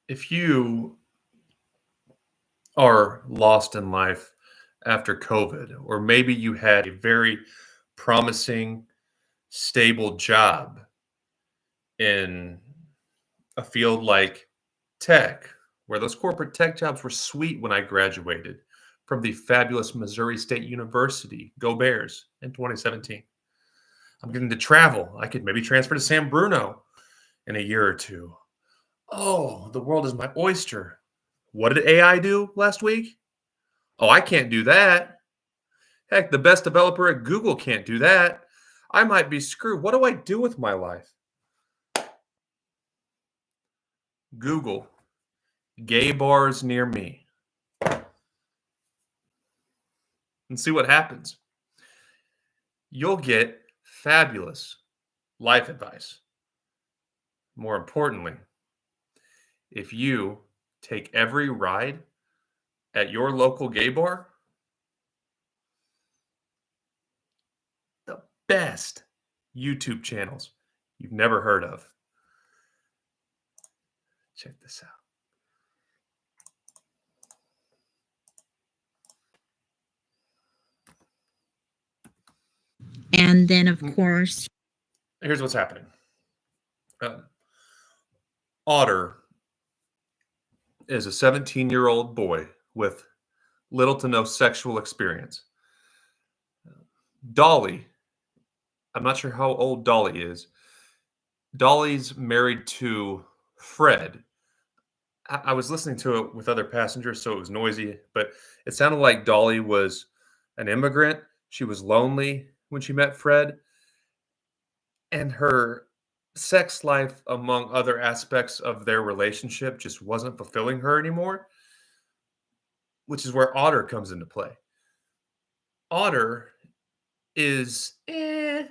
If you are lost in life after COVID, or maybe you had a very promising, stable job in a field like tech, where those corporate tech jobs were sweet when I graduated from the fabulous Missouri State University, go Bears, in 2017. I'm getting to travel. I could maybe transfer to San Bruno in a year or two. Oh, the world is my oyster. What did AI do last week? Oh, I can't do that. Heck, the best developer at Google can't do that. I might be screwed. What do I do with my life? Google, gay bars near me, and see what happens. You'll get fabulous life advice. More importantly, if you take every ride at your local gay bar, the best YouTube channels you've never heard of. Check this out. And then, of course, Here's what's happening. Uh, Otter is a 17-year-old boy with little to no sexual experience. Dolly, I'm not sure how old Dolly is. Dolly's married to Fred. I was listening to it with other passengers, so it was noisy, but it sounded like Dolly was an immigrant. She was lonely when she met Fred, and her sex life, among other aspects of their relationship, just wasn't fulfilling her anymore, which is where Otter comes into play. Otter is, like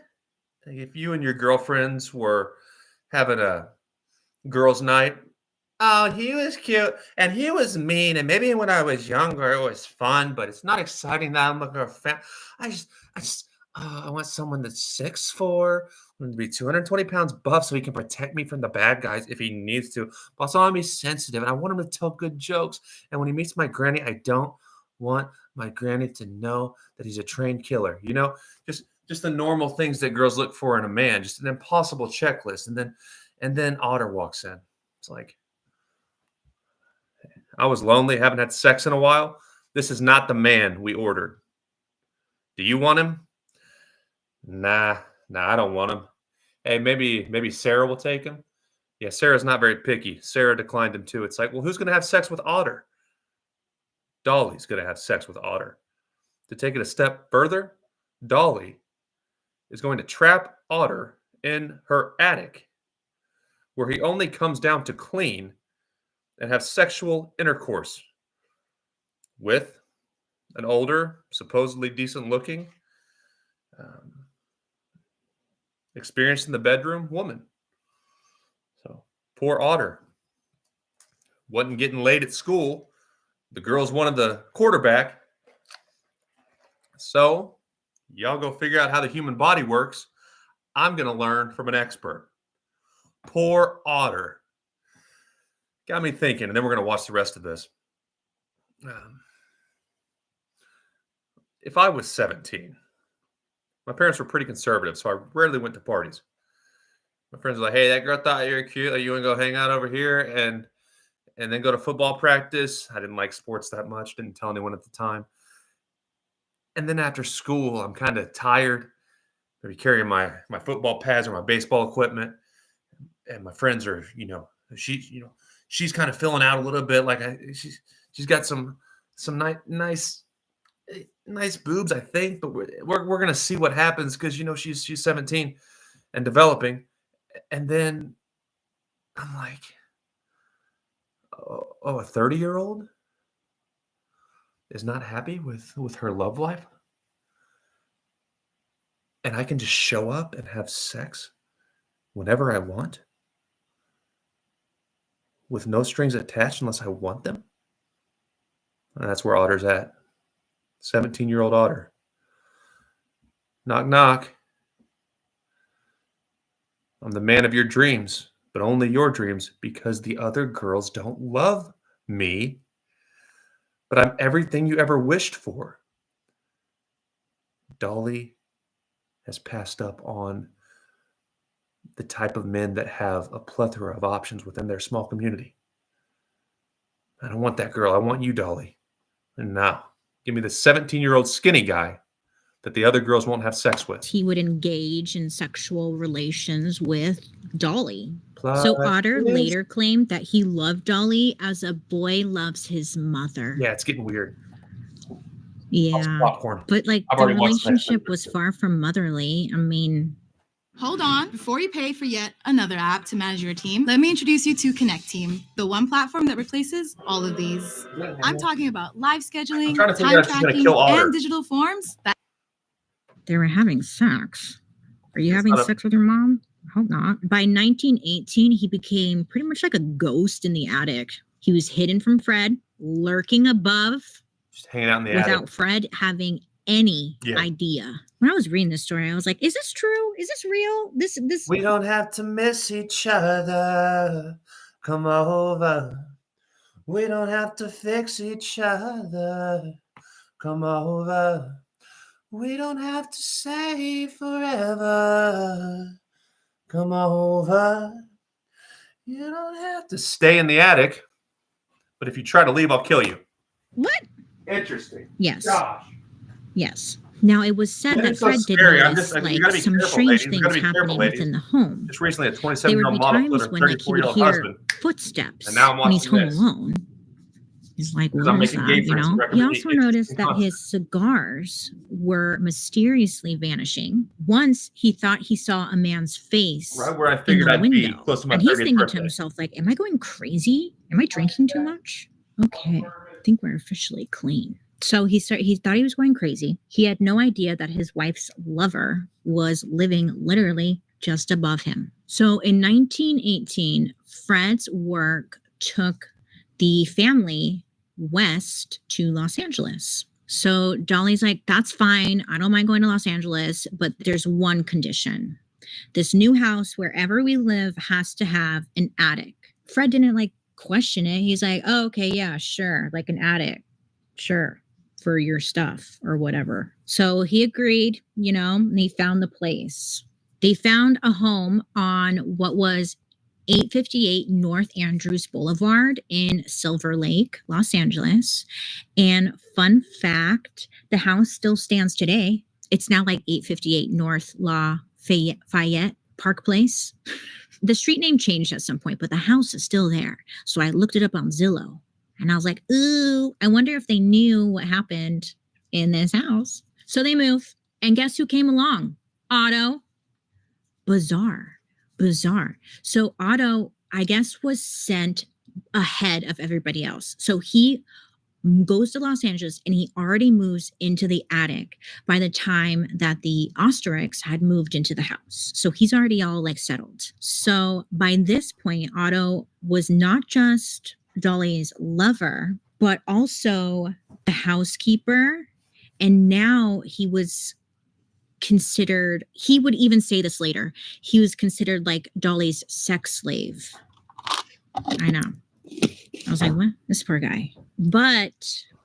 if you and your girlfriends were having a girls' night. Oh, he was cute and he was mean. And maybe when I was younger, it was fun, but it's not exciting now. I'm looking for I want someone that's 6'4", want to be 220 pounds buff so he can protect me from the bad guys if he needs to. But also, I want to be sensitive and I want him to tell good jokes. And when he meets my granny, I don't want my granny to know that he's a trained killer. Just the normal things that girls look for in a man, just an impossible checklist. And then Otter walks in. It's like, I was lonely, haven't had sex in a while. This is not the man we ordered. Do you want him? Nah, I don't want him. Hey, maybe Sarah will take him. Yeah, Sarah's not very picky. Sarah declined him too. It's like, well, who's going to have sex with Otter? Dolly's going to have sex with Otter. To take it a step further, Dolly is going to trap Otter in her attic, where he only comes down to clean and have sexual intercourse with an older, supposedly decent looking, um, experienced in the bedroom woman. So poor Otter wasn't getting laid at school. The girls wanted the quarterback. So y'all go figure out how the human body works. I'm going to learn from an expert. Poor Otter. Got me thinking, and then we're going to watch the rest of this. If I was 17, my parents were pretty conservative, so I rarely went to parties. My friends were like, "Hey, that girl thought you were cute. Like, you want to go hang out over here and then go to football practice?" I didn't like sports that much. Didn't tell anyone at the time. And then after school, I'm kind of tired. Maybe carrying my football pads or my baseball equipment, and my friends are, she's kind of filling out a little bit. Like she's got some nice boobs, I think. But we're gonna see what happens because she's 17 and developing. And then I'm like, oh, a 30-year-old is not happy with her love life, and I can just show up and have sex whenever I want with no strings attached unless I want them. And that's where Otter's at. 17-year-old Otter. Knock, knock. I'm the man of your dreams. but only your dreams because the other girls don't love me. But I'm everything you ever wished for. Dolly has passed up on the type of men that have a plethora of options within their small community. I don't want that girl. I want you, Dolly. And now, give me the 17-year-old skinny guy that the other girls won't have sex with. He would engage in sexual relations with Dolly. So Otter later claimed that he loved Dolly as a boy loves his mother. Yeah, it's getting weird. Yeah. Popcorn. But like I've the already watched the next relationship one. was far from motherly. I mean, Hold on, before you pay for yet another app to manage your team, let me introduce you to Connect Team, the one platform that replaces all of these. I'm talking about live scheduling, trying to figure time out if she's gonna tracking, kill Otter. and digital forms that they were having sex. Are you It's having not a- sex with your mom? I hope not. By 1918, he became pretty much like a ghost in the attic. He was hidden from Fred, lurking above Just hanging out in the without attic. Fred having any Yeah. idea. When I was reading this story, I was like, is this true? Is this real? This We don't have to miss each other. Come over. We don't have to fix each other. Come over. We don't have to say forever. Come over. You don't have to stay in the attic. But if you try to leave, I'll kill you. what? Interesting. Yes. Gosh. Yes. Now it was said Yeah, that it's so Fred did scary. I'm notice just- you like gotta be some careful, strange ladies. You things gotta be careful, happening ladies. within the home. Just recently, a There 27-year-old would be model killed times her when like he would 34-year-old hear husband. footsteps And now I'm when he's watching home this. alone. He's like, Because what I'm is making that? gay You friends and know? He recommending also it. noticed that his cigars were mysteriously vanishing. Once he thought he saw a man's face Right where I in figured the I'd be window. close to my And he's 30th thinking birthday. to himself, like, am I going crazy? Am I drinking too much? Okay, I think we're officially clean. So he thought he was going crazy. He had no idea that his wife's lover was living literally just above him. So in 1918, Fred's work took the family west to Los Angeles. So Dolly's like, that's fine. I don't mind going to Los Angeles, but there's one condition. This new house, wherever we live, has to have an attic. Fred didn't like question it. He's like, oh, okay, yeah, sure. Like an attic. Sure. For your stuff or whatever. So he agreed, you know, and he found the place. They found a home on what was 858 North Andrews Boulevard in Silver Lake, Los Angeles. And fun fact, the house still stands today. It's now like 858 North Lafayette Park Place. The street name changed at some point, but the house is still there. So I looked it up on Zillow and I was like, ooh, I wonder if they knew what happened in this house. So they move. And guess who came along? Otto. Bizarre. So Otto, I guess, was sent ahead of everybody else. So he goes to Los Angeles and he already moves into the attic by the time that the Ostericks had moved into the house. So he's already all like settled. So by this point, Otto was not just Dolly's lover, but also the housekeeper. And now he was considered, he would even say this later, he was considered like Dolly's sex slave. I know. I was like, what? This poor guy. But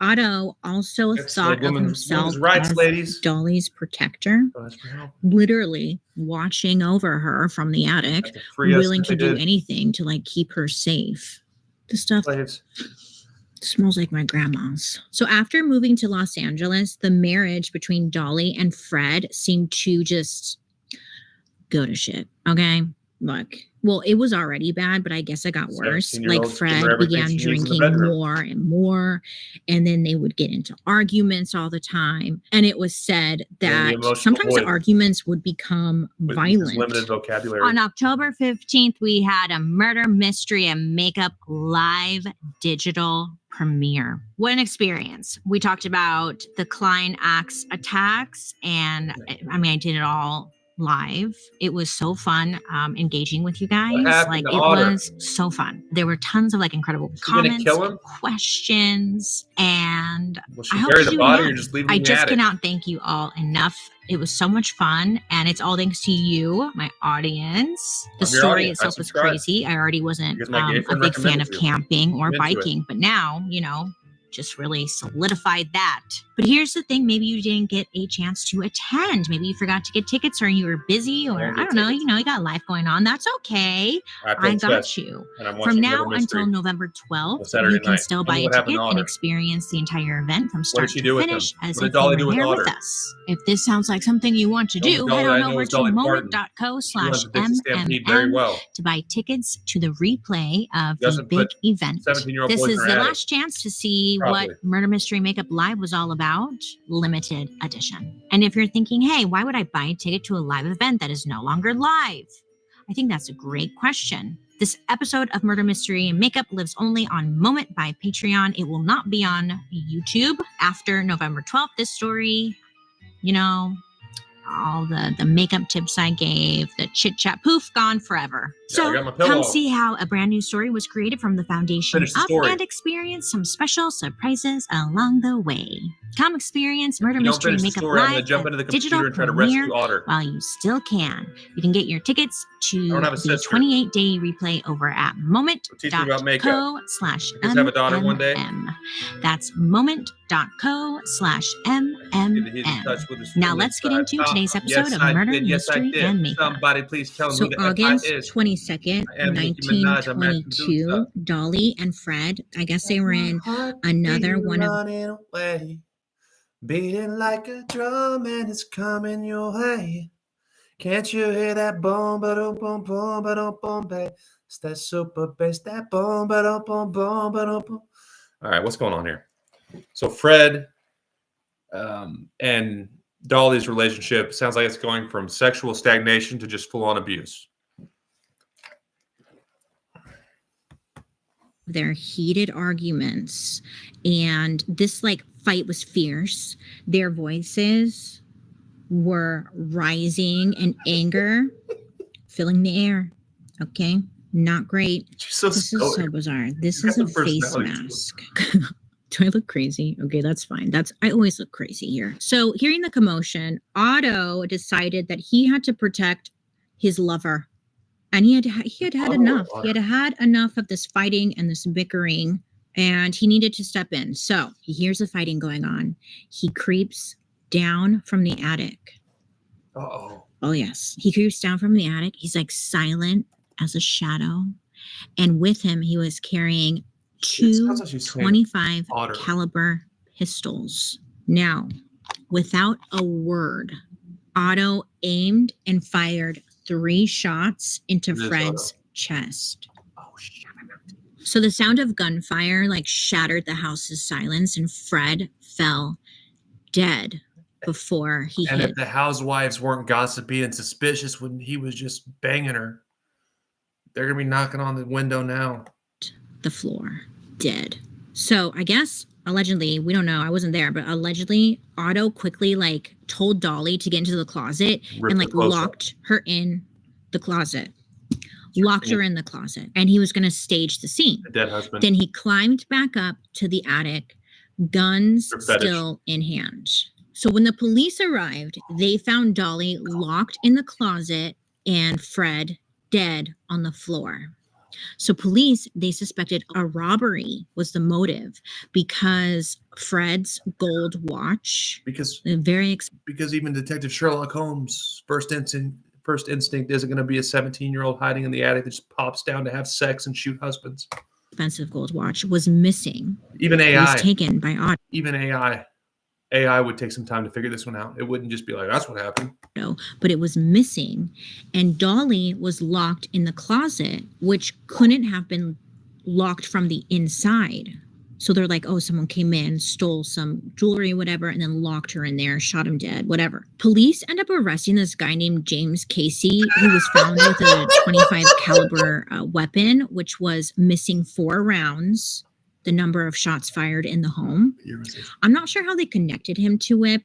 Otto also It's thought like of women's himself rights, as ladies. Dolly's protector, Oh, that's for help. literally watching over her from the attic, That's to free us willing if to they do did. anything to like keep her safe. The stuff Slaves. smells like my grandma's. So after moving to Los Angeles, the marriage between Dolly and Fred seemed to just go to shit. Okay. Look, well, it was already bad, but I guess it got worse. 17-year-old Like give her Fred everything began she needs in the drinking bedroom. more and more, and then they would get into arguments all the time. And it was said the that emotional sometimes the void. arguments would become With violent. limited vocabulary. On October 15th, we had a murder mystery and makeup live digital premiere. What an experience. We talked about the Klein Axe attacks, and I mean, I did it all live. It was so fun engaging with you guys. happened Like to it Otter? was so fun. There were tons of like incredible She gonna comments, kill him? questions, and Will I she hope bury to the do it body or again. just leave it I in the just attic? cannot thank you all enough. It was so much fun, and it's all thanks to you, my audience. The I'm your story audience. I itself was subscribe. crazy. I already wasn't Because my gay a friend big fan recommended of you. camping or I'm into it. biking, but now, just really solidified that. But here's the thing, maybe you didn't get a chance to attend. Maybe you forgot to get tickets or you were busy or didn't I get don't know, tickets. you got life going on. That's okay. I I played got chess, you. and I'm From watching now Murder Mystery. until November on 12th, Saturday you can night. still Tell buy me a what happened ticket to and Otter. experience the entire event from What start did she to do with finish him? as What if did Dolly you do were with there with Otter? us. If this sounds like something you want to The only do, Dolly head I on know over is to Dolly Parton. moment.co She runs the Dixie Stampede very /MMM well. to buy tickets to the replay of the Doesn't big put event. 17-year-old This boys in is her the attic. last chance to see Probably. what Murder Mystery Makeup Live was all about, limited edition. And if you're thinking, hey, why would I buy a ticket to a live event that is no longer live? I think that's a great question. This episode of Murder Mystery and Makeup lives only on Moment by Patreon. It will not be on YouTube after November 12th. This story, all the makeup tips I gave, the chit chat, poof, gone forever. Yeah, I So got my pillow. come see how a brand new story was created from the foundation Finish the up story. and experience some special surprises along the way. Come experience Murder If you don't Mystery finish the Makeup story, I'm going Live to jump at into the digital computer and try to premiere rescue Otter. while you still can. You can get your tickets to don't have a the sister. 28-day replay over at Teach me about makeup. moment.co/MMM. have a daughter one day. That's moment.co/MMM. He's in touch with his Now feelings. let's get into today's episode Yes, of I Murder, did. Yes, I Mystery, did. and Makeup. Somebody please tell So me who the August F I is. 22nd, I am Nicki Minaj. I'm Ashton 1922, Dulce. Dolly and Fred, I guess they were in Heart another beat one of running away, beating like a drum and it's coming your way. Can't you hear that boom, ba-dum, boom, boom, ba-dum, boom, bass? It's that super bass, that boom, ba-dum, boom, boom, ba-dum, boom. All right, what's going on here? So Fred and Dolly's relationship sounds like it's going from sexual stagnation to just full-on abuse. their heated arguments, and this fight was fierce. Their voices were rising in anger, filling the air. Okay, not great. She's so This is so stoic. bizarre. This She's got is a some face personality to mask. Do I look crazy? Okay, that's fine. I always look crazy here. So, hearing the commotion, Otto decided that he had to protect his lover, and he had had enough. He had had enough of this fighting and this bickering, and he needed to step in. So he hears the fighting going on. He creeps down from the attic. Uh-oh. Oh yes, he creeps down from the attic. He's silent as a shadow, and with him he was carrying two sounds like she's carrying 25 Otter. caliber pistols. Now, without a word, Otto aimed and fired 3 shots into It is Fred's chest. Oh, shit. So the sound of gunfire shattered the house's silence, and Fred fell dead before he And hit if the housewives weren't gossipy and suspicious when he was just banging her, they're going to be knocking on the window now. the floor, dead. So I guess allegedly, we don't know, I wasn't there, but allegedly Otto quickly told Dolly to get into the closet Ripped and her clothes off. locked her in the closet. Locked her in the closet, and he was going to stage the scene. The dead husband. Then he climbed back up to the attic, guns Her fetish. still in hand. So when the police arrived, they found Dolly locked in the closet and Fred dead on the floor. So police, they suspected a robbery was the motive because Fred's gold watch, because very even Detective Sherlock Holmes' first instinct isn't going to be a 17-year-old hiding in the attic that just pops down to have sex and shoot husbands. expensive gold watch, was missing. Even It AI. was taken by Otto. Even AI would take some time to figure this one out. It wouldn't just be like, that's what happened. But it was missing, and Dolly was locked in the closet, which couldn't have been locked from the inside. So they're like, oh, someone came in, stole some jewelry, whatever, and then locked her in there, shot him dead, whatever. Police end up arresting this guy named James Casey, who was found with a 25 caliber weapon, which was missing 4 rounds, the number of shots fired in the home. I'm not sure how they connected him to it.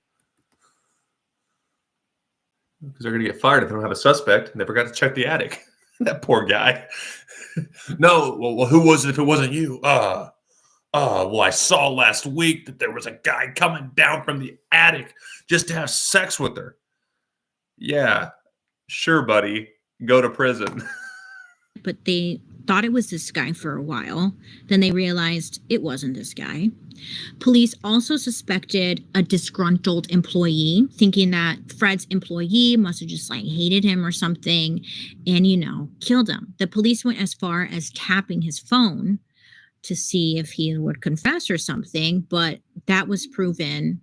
because they're going to get fired if they don't have a suspect, and they forgot to check the attic. That poor guy. No, well, who was it if it wasn't you? Well, I saw last week that there was a guy coming down from the attic just to have sex with her. Yeah, sure, buddy. Go to prison. But they thought it was this guy for a while. Then they realized it wasn't this guy. Police also suspected a disgruntled employee, thinking that Fred's employee must have just like hated him or something and, killed him. The police went as far as tapping his phone to see if he would confess or something, but that was proven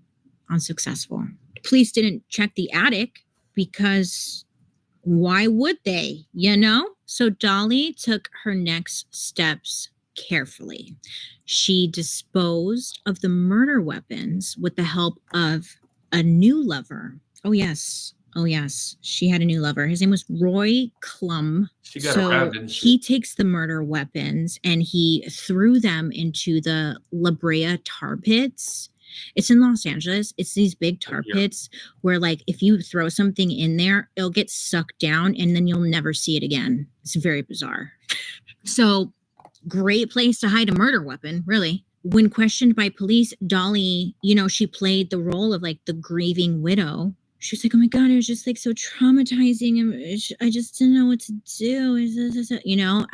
unsuccessful. Police didn't check the attic because why would they, So Dolly took her next steps carefully. She disposed of the murder weapons with the help of a new lover. Oh, yes. She had a new lover. His name was Roy Klum. She got around, didn't she? He takes the murder weapons and he threw them into the La Brea tar pits. It's in Los Angeles. It's these big tar pits where, like, if you throw something in there, it'll get sucked down and then you'll never see it again. It's very bizarre. So, great place to hide a murder weapon, really. When questioned by police, Dolly, she played the role of like the grieving widow. She was like, oh my God, it was just like so traumatizing. And I just didn't know what to do,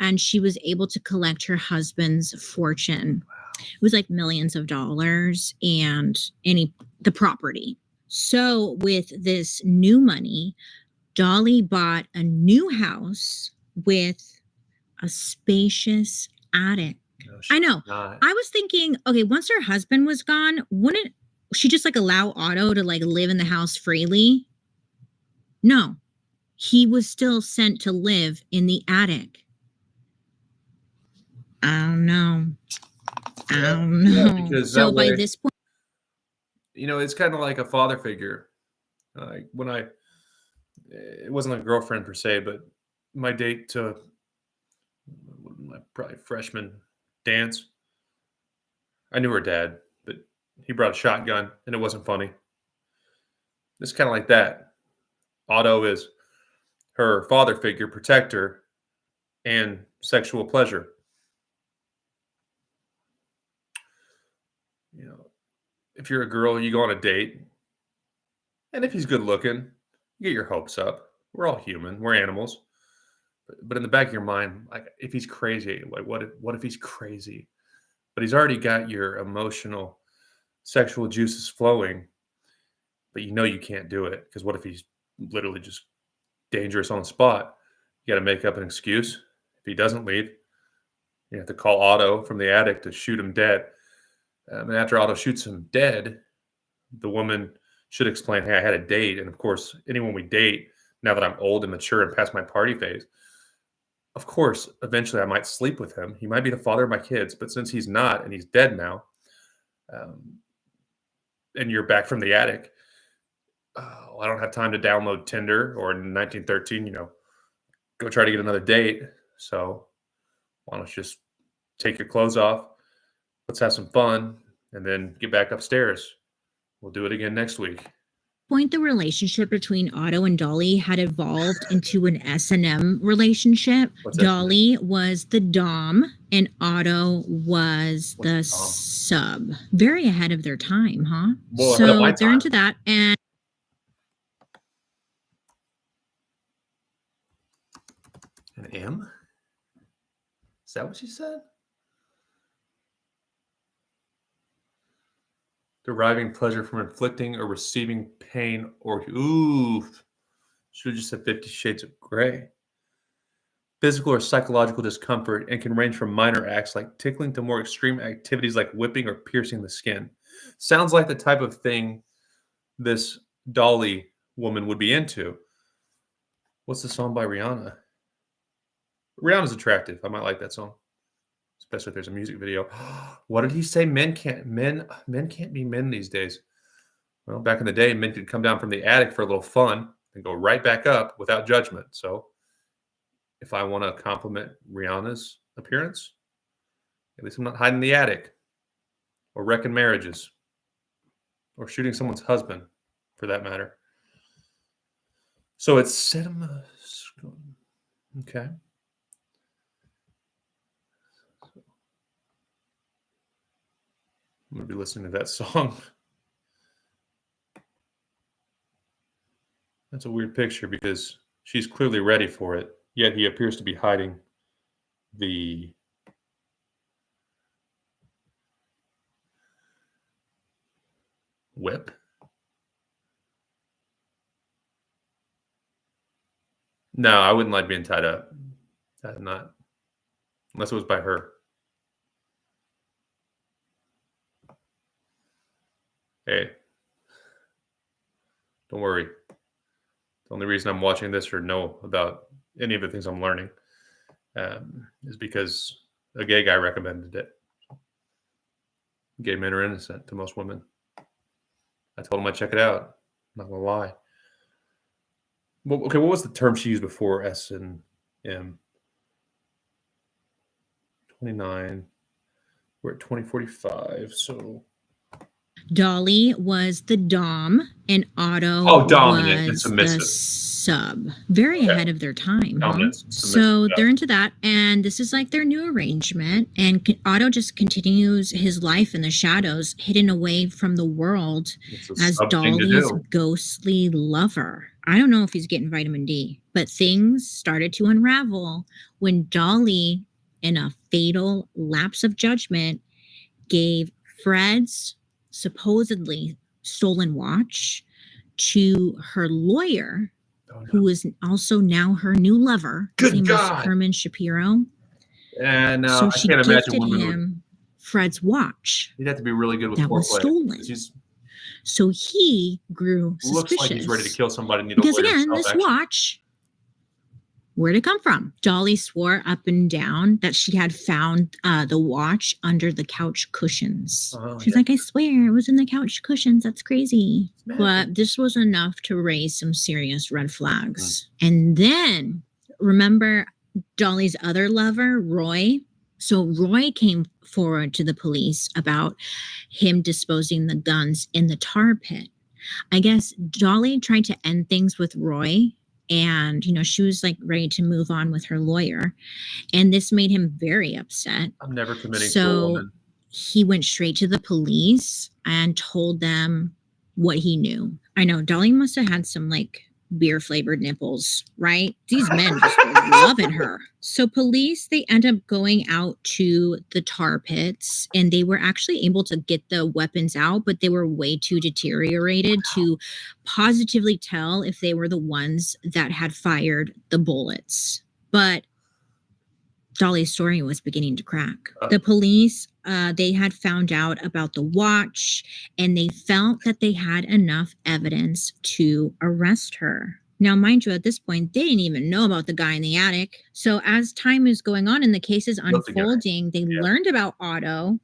and she was able to collect her husband's fortune. It was like millions of dollars and the property. So with this new money, Dolly bought a new house with a spacious attic. No, I know. not. I was thinking, okay, once her husband was gone, wouldn't she just like allow Otto to like live in the house freely? No, he was still sent to live in the attic. I don't know. Because So that by way, this point, it's kind of like a father figure. Like when it wasn't like a girlfriend per se, but my date to my probably freshman dance, I knew her dad, but he brought a shotgun and it wasn't funny. It's kind of like that. Otto is her father figure, protector, and sexual pleasure. If you're a girl, you go on a date, and if he's good looking, you get your hopes up. We're all human. We're animals. But in the back of your mind, like if he's crazy, like what if he's crazy? But he's already got your emotional, sexual juices flowing, but you can't do it because what if he's literally just dangerous on the spot? You got to make up an excuse. If he doesn't leave, you have to call Otto from the attic to shoot him dead. And after Otto shoots him dead, the woman should explain, hey, I had a date. And of course, anyone we date, now that I'm old and mature and past my party phase, of course, eventually I might sleep with him. He might be the father of my kids, but since he's not and he's dead now, and you're back from the attic, I don't have time to download Tinder or in 1913, go try to get another date. So why don't you just take your clothes off? Let's have some fun and then get back upstairs. We'll do it again next week. the relationship between Otto and Dolly had evolved into an S&M relationship. What's S&M? Dolly was the dom and Otto was What's the the dom? sub. Very ahead of their time, huh? Well, ahead of So my they're time. into that. And An M? Is that what she said? Deriving pleasure from inflicting or receiving pain or should have just said 50 Shades of Grey. Physical or psychological discomfort and can range from minor acts like tickling to more extreme activities like whipping or piercing the skin. Sounds like the type of thing this Dolly woman would be into. What's the song by Rihanna? Rihanna's attractive. I might like that song, especially if there's a music video. What did he say? Men can't be men these days. Well, back in the day, men could come down from the attic for a little fun and go right back up without judgment. So if I want to compliment Rihanna's appearance, at least I'm not hiding in the attic or wrecking marriages or shooting someone's husband, for that matter. So it's cinema. Okay. I'm going to be listening to that song. That's a weird picture because she's clearly ready for it, yet he appears to be hiding the whip. No, I wouldn't like being tied up. I'm not, unless it was by her. Hey, don't worry. The only reason I'm watching this or know about any of the things I'm learning is because a gay guy recommended it. Gay men are innocent to most women. I told him I'd check it out. I'm not gonna lie. Well, okay, what was the term she used before S and M? 29. We're at 2045, so Dolly was the dom and Otto dominant and was the submissive. sub. Very Okay. ahead of their time. Huh? Dominant, So submissive, they're into that. And this is like their new arrangement. And Otto just continues his life in the shadows, hidden away from the world it's a as sub thing to Dolly's do. ghostly lover. I don't know if he's getting vitamin D, but things started to unravel when Dolly, in a fatal lapse of judgment, gave Fred's supposedly stolen watch to her lawyer, Oh, no. who is also now her new lover. His Good name God. was Herman Shapiro. And So I she can't imagine gifted women would. him Fred's watch He'd have to be really good with that was foreplay. stolen. He's So he grew looks suspicious. like he's ready to kill somebody. And Because again, this watch, where'd it come from? Dolly swore up and down that she had found the watch under the couch cushions. Oh, She's yeah. like, I swear it was in the couch cushions. That's crazy. Magic. But this was enough to raise some serious red flags. And then remember Dolly's other lover, Roy? So Roy came forward to the police about him disposing the guns in the tar pit. I guess Dolly tried to end things with Roy, and she was like ready to move on with her lawyer, and this made him very upset. I'm never committing to a So woman. he went straight to the police and told them what he knew. I know Dolly must have had some like beer flavored nipples, right? These men just were loving her. So police, they end up going out to the tar pits, and they were actually able to get the weapons out, but they were way too deteriorated to positively tell if they were the ones that had fired the bullets. But Dolly's story was beginning to crack. The police, they had found out about the watch, and they felt that they had enough evidence to arrest her. Now, mind you, at this point, they didn't even know about the guy in the attic. So as time is going on and the case is unfolding, they learned about Otto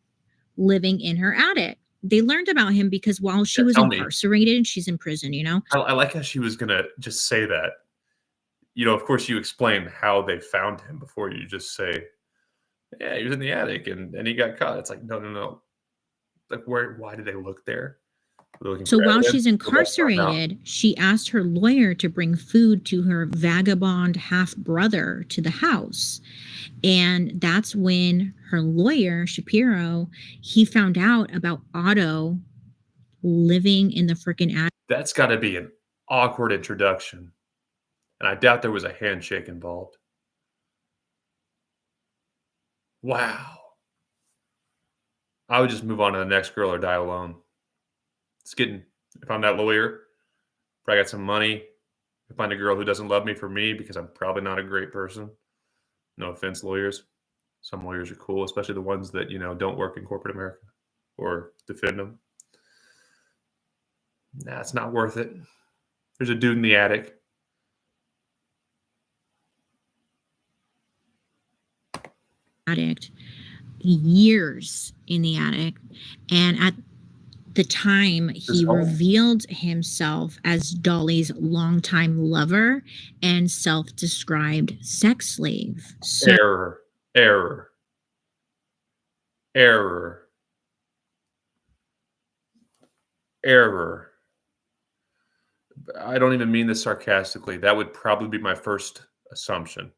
living in her attic. They learned about him because while she was incarcerated, she's in prison, I like how she was going to just say that. Of course, you explain how they found him before you just say, yeah, he was in the attic and he got caught. It's like, no. Like, why did they look there? So while she's incarcerated, she asked her lawyer to bring food to her vagabond half-brother to the house. And that's when her lawyer, Shapiro, he found out about Otto living in the freaking attic. That's got to be an awkward introduction. And I doubt there was a handshake involved. Wow. I would just move on to the next girl or die alone. If I'm that lawyer, if I got some money, I find a girl who doesn't love me for me because I'm probably not a great person. No offense, lawyers. Some lawyers are cool, especially the ones that, don't work in corporate America or defend them. Nah, it's not worth it. There's a dude in the attic. Years in the attic, and at the time he revealed himself as Dolly's longtime lover and self-described sex slave. So Error. I don't even mean this sarcastically. That would probably be my first assumption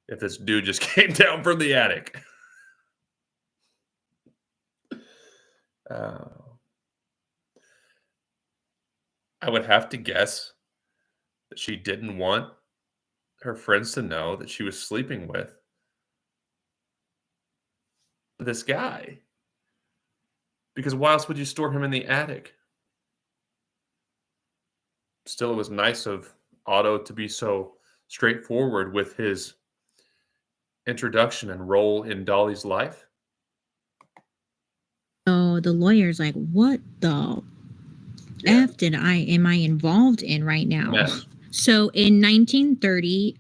if this dude just came down from the attic. Uh, I would have to guess that she didn't want her friends to know that she was sleeping with this guy. Because why else would you store him in the attic? Still, it was nice of Otto to be so straightforward with his introduction and role in Dolly's life. So the lawyer's like, what the F am I involved in right now? Yes. So in 1930,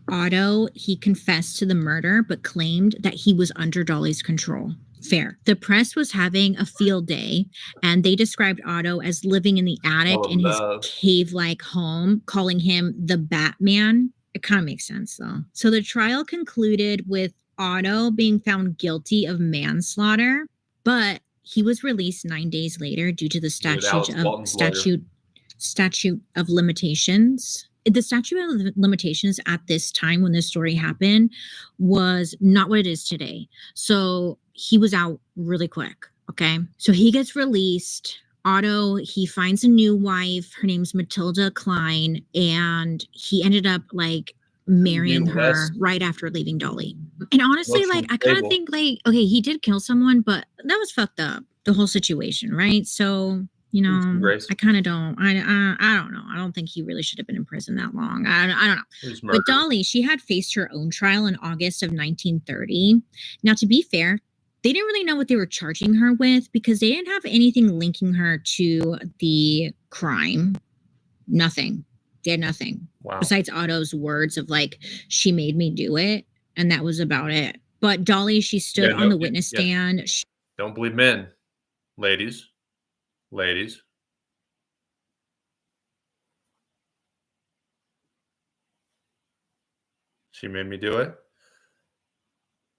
Otto, he confessed to the murder, but claimed that he was under Dolly's control. Fair. The press was having a field day, and they described Otto as living in the attic in his cave-like home, calling him the Batman. It kind of makes sense, though. So the trial concluded with Otto being found guilty of manslaughter, but he was released 9 days later due to the statute of limitations. The statute of limitations at this time when this story happened was not what it is today. So he was out really quick. Okay. So he gets released. Otto, he finds a new wife. Her name's Matilda Klein. And he ended up like marrying her right after leaving Dolly. And honestly, like, I kind of think like, okay, he did kill someone, but that was fucked up. The whole situation. Right. So, you know, I kind of don't, I don't know. I don't think he really should have been in prison that long. I don't know. But Dolly, she had faced her own trial in August of 1930. Now, to be fair, they didn't really know what they were charging her with because they didn't have anything linking her to the crime. Nothing. They had nothing. Wow. Besides Otto's words of like, she made me do it. And that was about it. But Dolly, she stood on the witness stand. Don't believe men, ladies. Ladies. She made me do it.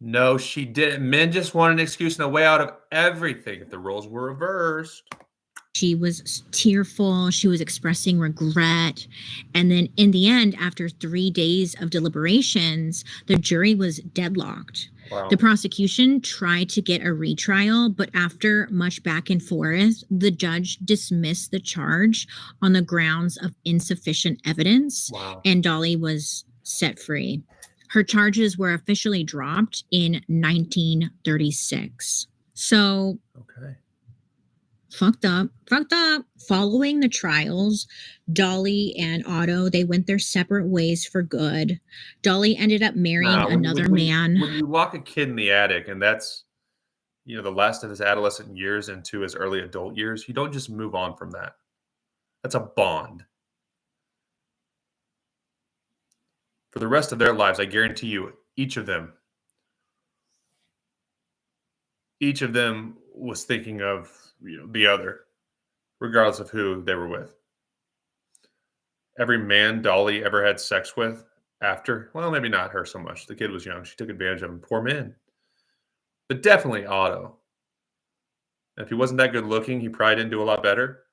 No, she didn't. Men just want an excuse and a way out of everything if the roles were reversed. She was tearful. She was expressing regret. And then in the end, after 3 days of deliberations, the jury was deadlocked. Wow. The prosecution tried to get a retrial, but after much back and forth, the judge dismissed the charge on the grounds of insufficient evidence. Wow. And Dolly was set free. Her charges were officially dropped in 1936. So, okay. Fucked up. Following the trials, Dolly and Otto, they went their separate ways for good. Dolly ended up marrying another man. When you lock a kid in the attic and that's, you know, the last of his adolescent years into his early adult years, you don't just move on from that. That's a bond. For the rest of their lives, I guarantee you, each of them was thinking of, you know, the other, regardless of who they were with. Every man Dolly ever had sex with after, well, maybe not her so much. The kid was young. She took advantage of him. Poor man. But definitely Otto. And if he wasn't that good looking, he probably didn't do a lot better.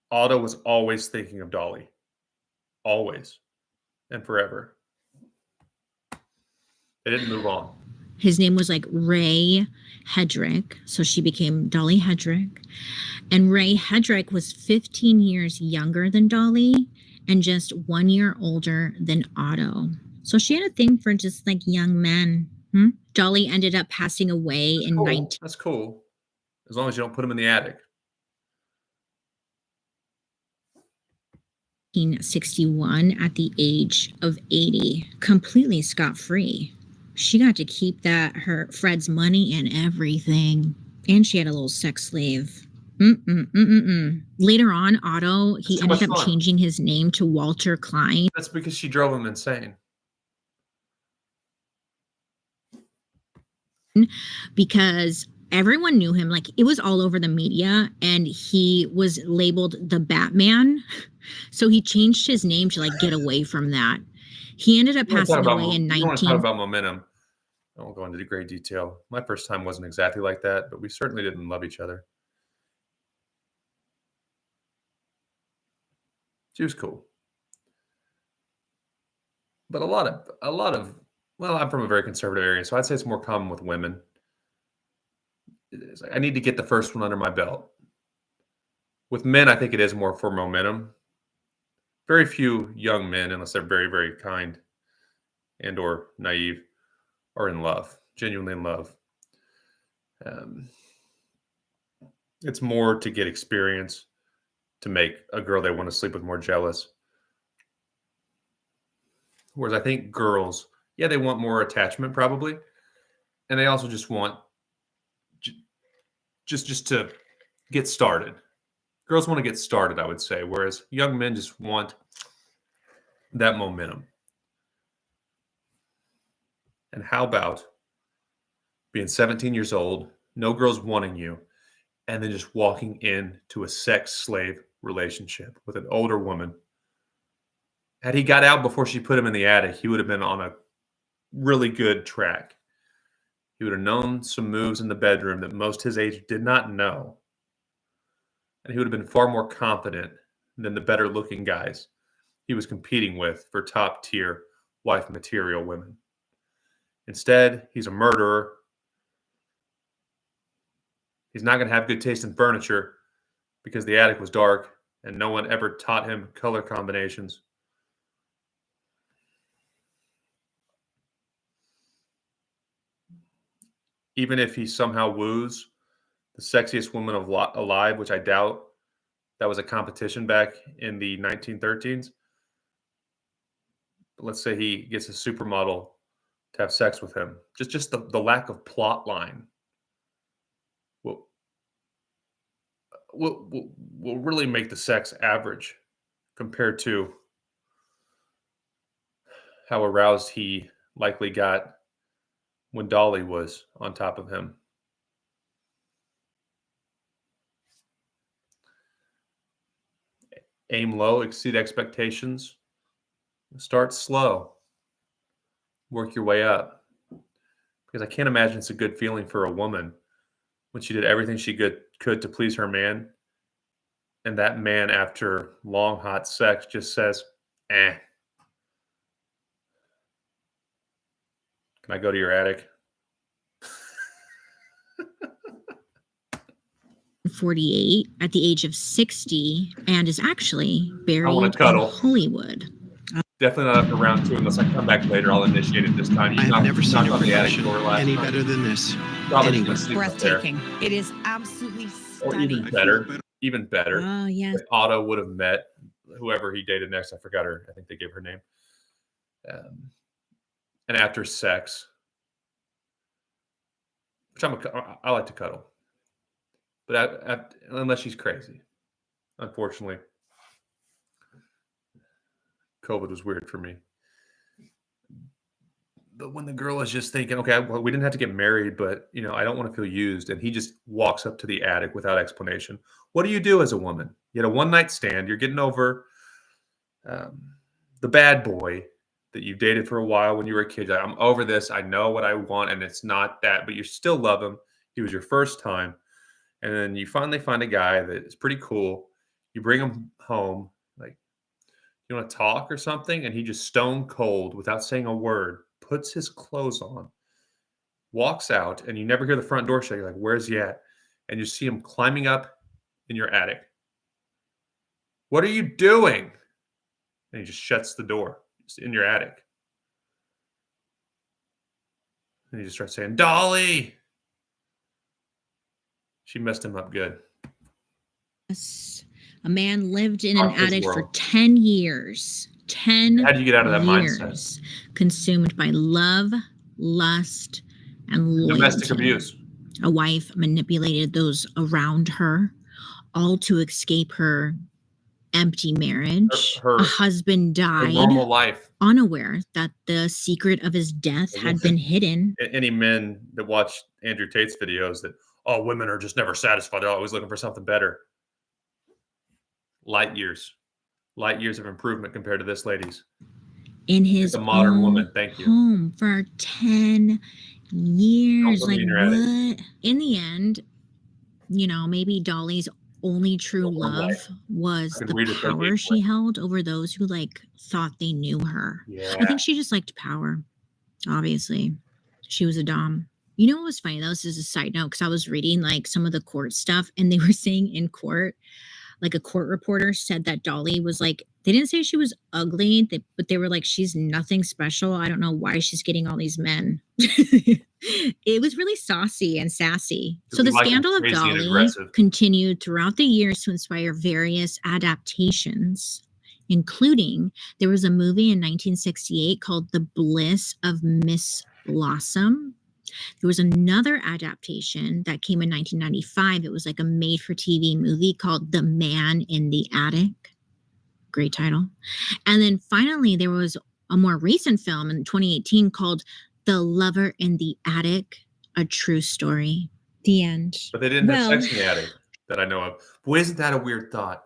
Otto was always thinking of Dolly. Always. And forever. They didn't move on. His name was like Ray Hedrick. So she became Dolly Hedrick. And Ray Hedrick was 15 years younger than Dolly and just 1 year older than Otto. So she had a thing for just like young men. Dolly ended up passing away in 19. That's cool. As long as you don't put him in the attic. 1961 at the age of 80, completely scot-free. She got to keep her Fred's money and everything. And she had a little sex slave. Later on, Otto, he ended up changing his name to Walter Klein. That's because she drove him insane. Because everyone knew him. Like, it was all over the media, and he was labeled the Batman. So he changed his name to like get away from that. He ended up passing away in 19. You want to talk about momentum? I won't go into great detail. My first time wasn't exactly like that, but we certainly didn't love each other. She was cool. But a lot of well, I'm from a very conservative area, so I'd say it's more common with women. It's like, I need to get the first one under my belt. With men, I think it is more for momentum. Very few young men, unless they're very, very kind and or naive, are in love, genuinely in love. Um, it's more to get experience, to make a girl they want to sleep with more jealous. Whereas I think girls, yeah, they want more attachment probably, and they also just want just to get started. Girls want to get started, I would say, whereas young men just want that momentum. And how about being 17 years old, no girls wanting you, and then just walking into a sex slave relationship with an older woman? Had he got out before she put him in the attic, he would have been on a really good track. He would have known some moves in the bedroom that most his age did not know. And he would have been far more confident than the better looking guys he was competing with for top tier wife material women. Instead, he's a murderer. He's not going to have good taste in furniture because the attic was dark and no one ever taught him color combinations. Even if he somehow woos the sexiest woman alive, which I doubt that was a competition back in the 1913s. But let's say he gets a supermodel to have sex with him. Just the lack of plot line will really make the sex average compared to how aroused he likely got when Dolly was on top of him. Aim low, exceed expectations. Start slow. Work your way up. Because I can't imagine it's a good feeling for a woman when she did everything she could to please her man. And that man, after long, hot sex, just says, eh. Can I go to your attic? 48 at the age of 60 and is actually buried in cuddle. Hollywood. Definitely not after round two unless I come back later. I'll initiate it this time. I have never seen a reflection any night. better than this. Probably Anywhere. sleep up there. Breathtaking. It is absolutely Or stunning. even better. Oh, yes. If Otto would have met whoever he dated next. I forgot her. I think they gave her name. And after sex, which I like to cuddle, but unless she's crazy, unfortunately, COVID was weird for me. But when the girl is just thinking, okay, well, we didn't have to get married, but I don't want to feel used, and he just walks up to the attic without explanation. What do you do as a woman? You had a one-night stand. You're getting over the bad boy that you dated for a while when you were a kid. You're like, I'm over this. I know what I want, and it's not that, but you still love him. He was your first time. And then you finally find a guy that is pretty cool. You bring him home, like, you want to talk or something? And he just stone cold, without saying a word, puts his clothes on, walks out, and you never hear the front door shut. You're like, where's he at? And you see him climbing up in your attic. What are you doing? And he just shuts the door. It's in your attic. And he just starts saying, Dolly. She messed him up good. Yes. A man lived in an Dark his attic for world. 10 years. 10 How do you get out of that years. mindset? Consumed by love, lust, and loyalty. Domestic abuse. A wife manipulated those around her, all to escape her empty marriage. Her A husband died normal life. unaware that the secret of his death had been hidden. Any men that watch Andrew Tate's videos that, oh, women are just never satisfied. They're always looking for something better. Light years of improvement compared to this lady's. In his It's a modern own woman. Thank you. home for 10 years. Don't put me Like, in your attic. what? In the end, maybe Dolly's only true Well, I'm love like, I was could the read it power she anyway. held over those who like thought they knew her. I Yeah. think she just liked power. Obviously, she was a dom. You know what was funny though? This is a side note because I was reading like some of the court stuff, and they were saying in court, like a court reporter said that Dolly was like, they didn't say she was ugly, but they were like, she's nothing special. I don't know why she's getting all these men. It was really saucy and sassy. So We the like 'em scandal of crazy and Dolly aggressive. continued throughout the years to inspire various adaptations, including there was a movie in 1968 called The Bliss of Miss Blossom. There was another adaptation that came in 1995. It was like a made for TV movie called The Man in the Attic. Great title. And then finally, there was a more recent film in 2018 called The Lover in the Attic, a true story. The end. But they didn't have Well, sex in the attic that I know of. Boy, isn't that a weird thought?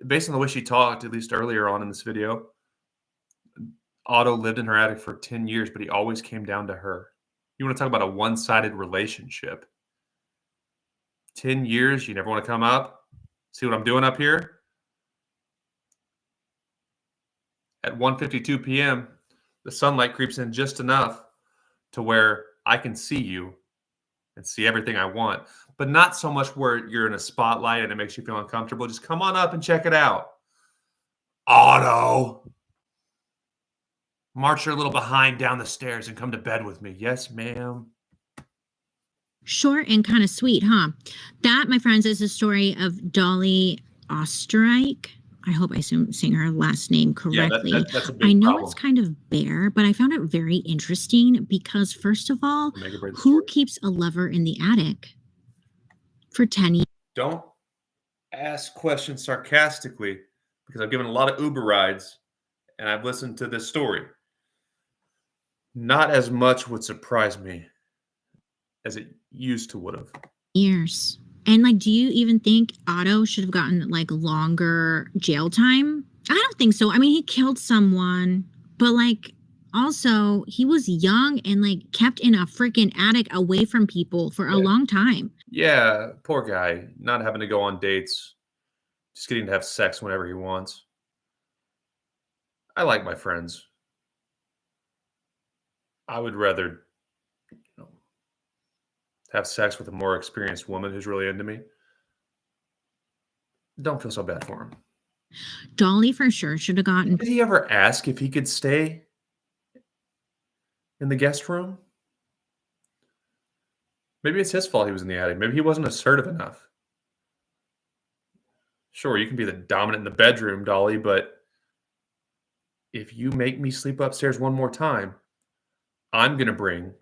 Based on the way she talked, at least earlier on in this video, Otto lived in her attic for 10 years, but he always came down to her. You want to talk about a one-sided relationship? 10 years, you never want to come up? See what I'm doing up here? At 1:52 p.m., the sunlight creeps in just enough to where I can see you and see everything I want, but not so much where you're in a spotlight and it makes you feel uncomfortable. Just come on up and check it out. Otto, march your little behind down the stairs and come to bed with me. Yes, ma'am. short and kind of sweet, huh? That, my friends, is the story of Dolly Osterreich. I hope I saying her last name Yeah, correctly. that's a I big know problem. it's kind of bare, but I found it very interesting because, first of all, Make or break the who story. keeps a lover in the attic for 10 years? Don't ask questions sarcastically because I've given a lot of Uber rides and I've listened to this story. Not as much would surprise me as it used to would have. Years. And like, do you even think Otto should have gotten like longer jail time? I don't think so. I mean, he killed someone, but like, also, he was young and like kept in a freaking attic away from people for a Yeah. long time. Yeah, poor guy, not having to go on dates, just getting to have sex whenever he wants. I like my friends. I would rather, you know, have sex with a more experienced woman who's really into me. Don't feel so bad for him. Dolly for sure should have gotten Did he ever ask if he could stay in the guest room? Maybe it's his fault he was in the attic. Maybe he wasn't assertive enough. Sure, you can be the dominant in the bedroom, Dolly, but if you make me sleep upstairs one more time, I'm going to bring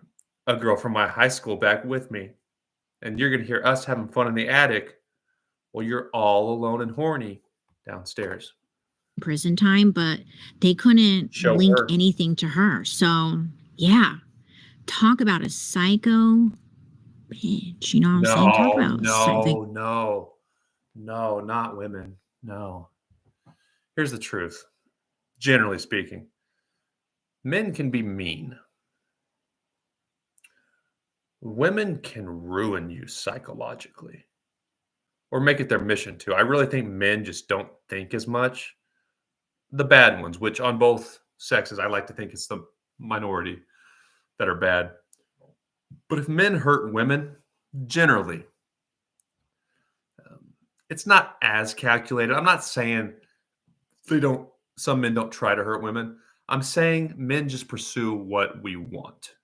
a girl from my high school back with me. And you're going to hear us having fun in the attic while you're all alone and horny downstairs. prison time, but they couldn't Show link her. anything to her. So, yeah. Talk about a psycho bitch. You know what I'm saying? Talk about No, not women. No. Here's the truth. Generally speaking, men can be mean. Women can ruin you psychologically or make it their mission to. I really think men just don't think as much. The bad ones, which on both sexes, I like to think it's the minority that are bad. But if men hurt women, generally, it's not as calculated. I'm not saying some men don't try to hurt women. I'm saying men just pursue what we want.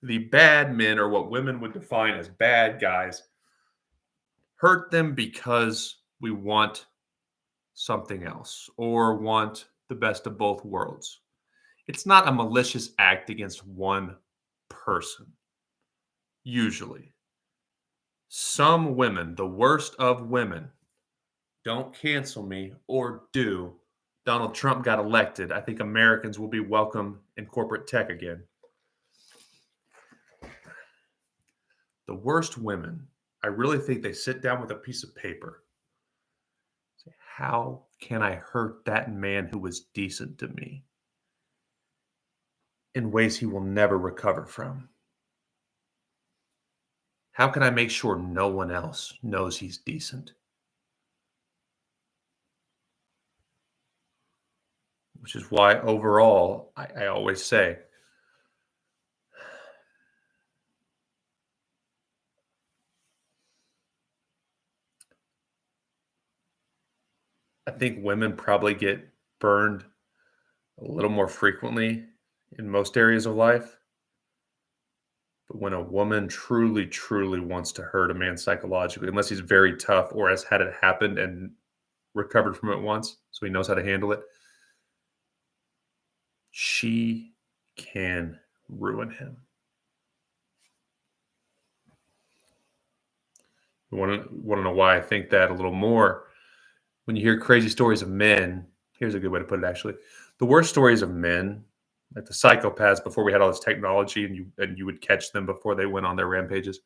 The bad men, or what women would define as bad guys, hurt them because we want something else or want the best of both worlds. It's not a malicious act against one person, usually. Some women, the worst of women, don't cancel me or do. Donald Trump got elected. I think Americans will be welcome in corporate tech again. The worst women, I really think they sit down with a piece of paper. Say, how can I hurt that man who was decent to me in ways he will never recover from? How can I make sure no one else knows he's decent? which is why overall I always say I think women probably get burned a little more frequently in most areas of life. But when a woman truly, truly wants to hurt a man psychologically, unless he's very tough or has had it happen and recovered from it once, so he knows how to handle it, she can ruin him. You want to know why I think that a little more? When you hear crazy stories of men, here's a good way to put it, actually. The worst stories of men, like the psychopaths before we had all this technology and you would catch them before they went on their rampages.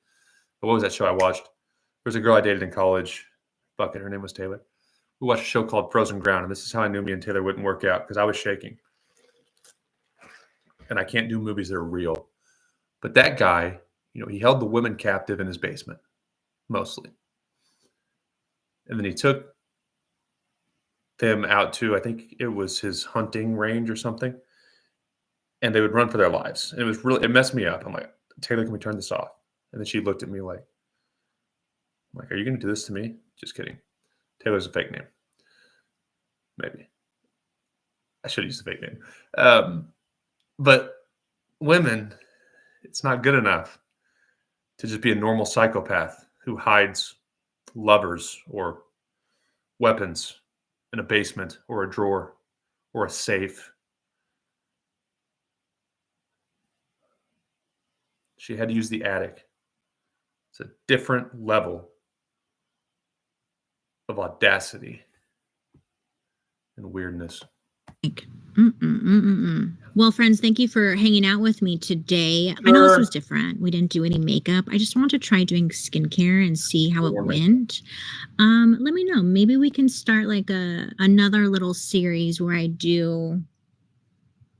But what was that show I watched? There was a girl I dated in college. Fuck it, her name was Taylor. We watched a show called Frozen Ground, and this is how I knew me and Taylor wouldn't work out, because I was shaking. And I can't do movies that are real. But that guy, he held the women captive in his basement, mostly. And then he took them out to, I think it was his hunting range or something. And they would run for their lives. And it messed me up. I'm like, Taylor, can we turn this off? And then she looked at me like, are you going to do this to me? Just kidding. Taylor's a fake name. Maybe. I should use the fake name. But women, it's not good enough to just be a normal psychopath who hides lovers or weapons in a basement or a drawer or a safe. She had to use the attic. It's a different level of audacity and weirdness. Well, friends, thank you for hanging out with me today. Sure. I know this was different. We didn't do any makeup. I just wanted to try doing skincare and see how it went. Let me know. Maybe we can start like another little series where I do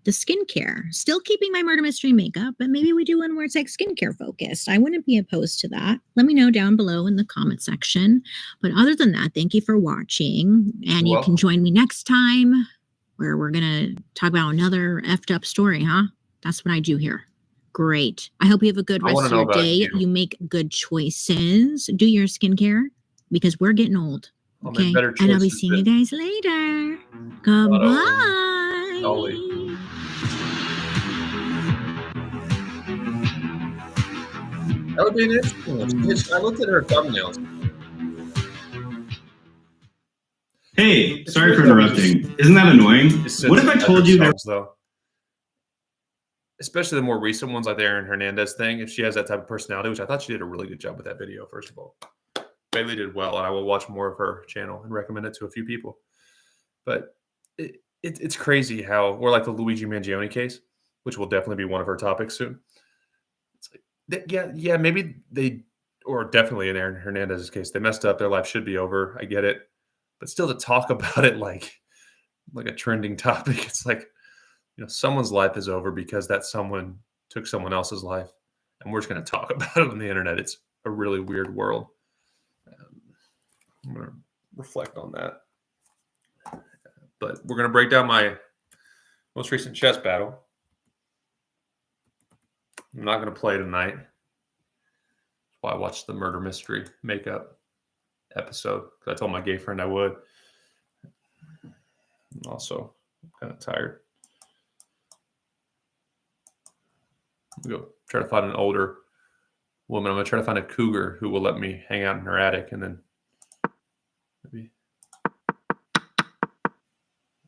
the skincare, still keeping my murder mystery makeup, but maybe we do one where it's like skincare focused. I wouldn't be opposed to that. Let me know down below in the comment section. But other than that, thank you for watching, and you can join me next time where we're going to talk about another effed up story, huh? That's what I do here. Great. I hope you have a good rest of your day. You make good choices. Do your skincare because we're getting old. Okay. And I'll be seeing you guys later. Goodbye. That would be an interesting one. I looked at her thumbnails. Hey, sorry for interrupting. Isn't that annoying? What if I told you there? Though, especially the more recent ones, like the Aaron Hernandez thing. If she has that type of personality, which I thought she did a really good job with that video. First of all, Bailey did well, and I will watch more of her channel and recommend it to a few people. But it's crazy how, or like the Luigi Mangione case, which will definitely be one of her topics soon. It's like, yeah, maybe they, or definitely in Aaron Hernandez's case, they messed up. Their life should be over. I get it. But still to talk about it like a trending topic, it's like, someone's life is over because that someone took someone else's life, and we're just going to talk about it on the internet. It's a really weird world. I'm going to reflect on that. But we're going to break down my most recent chess battle. I'm not going to play tonight. That's why I watched the murder mystery makeup episode, because I told my gay friend I would. I'm also kind of tired. I'm going to go try to find an older woman. I'm going to try to find a cougar who will let me hang out in her attic, and then maybe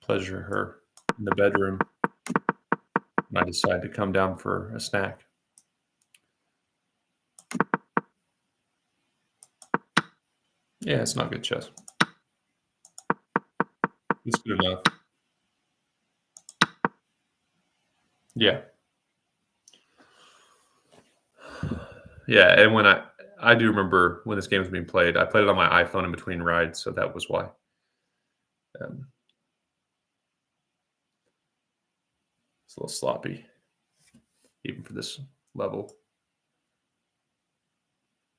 pleasure her in the bedroom when I decide to come down for a snack. Yeah, it's not good chess. It's good enough. Yeah. Yeah, and when I do remember when this game was being played, I played it on my iPhone in between rides, so that was why. It's a little sloppy, even for this level.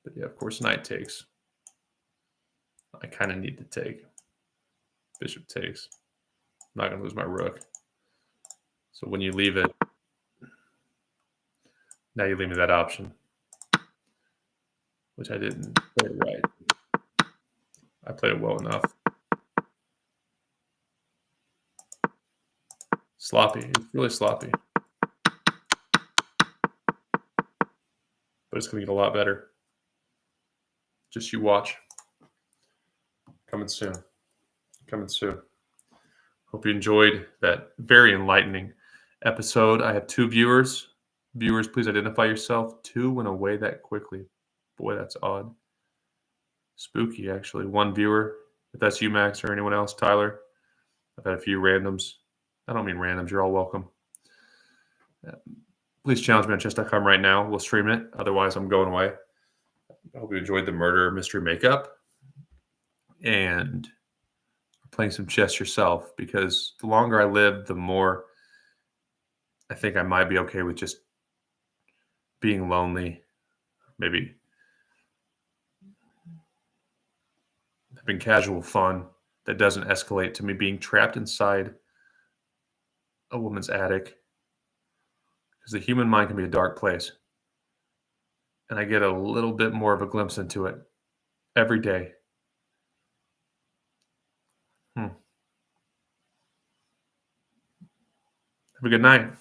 But yeah, of course, knight takes. I kind of need to take. Bishop takes. I'm not going to lose my rook. So when you leave it, now you leave me that option, which I didn't play it right. I played it well enough. Sloppy. It's really sloppy. But it's going to get a lot better. Just you watch. Coming soon. Coming soon. Hope you enjoyed that very enlightening episode. I have 2 viewers. Viewers, please identify yourself. 2 went away that quickly. Boy, that's odd. Spooky, actually. 1 viewer. If that's you, Max, or anyone else, Tyler. I've had a few randoms. I don't mean randoms. You're all welcome. Please challenge me on chess.com right now. We'll stream it. Otherwise, I'm going away. I hope you enjoyed the murder mystery makeup. And playing some chess yourself, because the longer I live, the more I think I might be okay with just being lonely, maybe having casual fun that doesn't escalate to me being trapped inside a woman's attic, because the human mind can be a dark place, and I get a little bit more of a glimpse into it every day. Have a good night.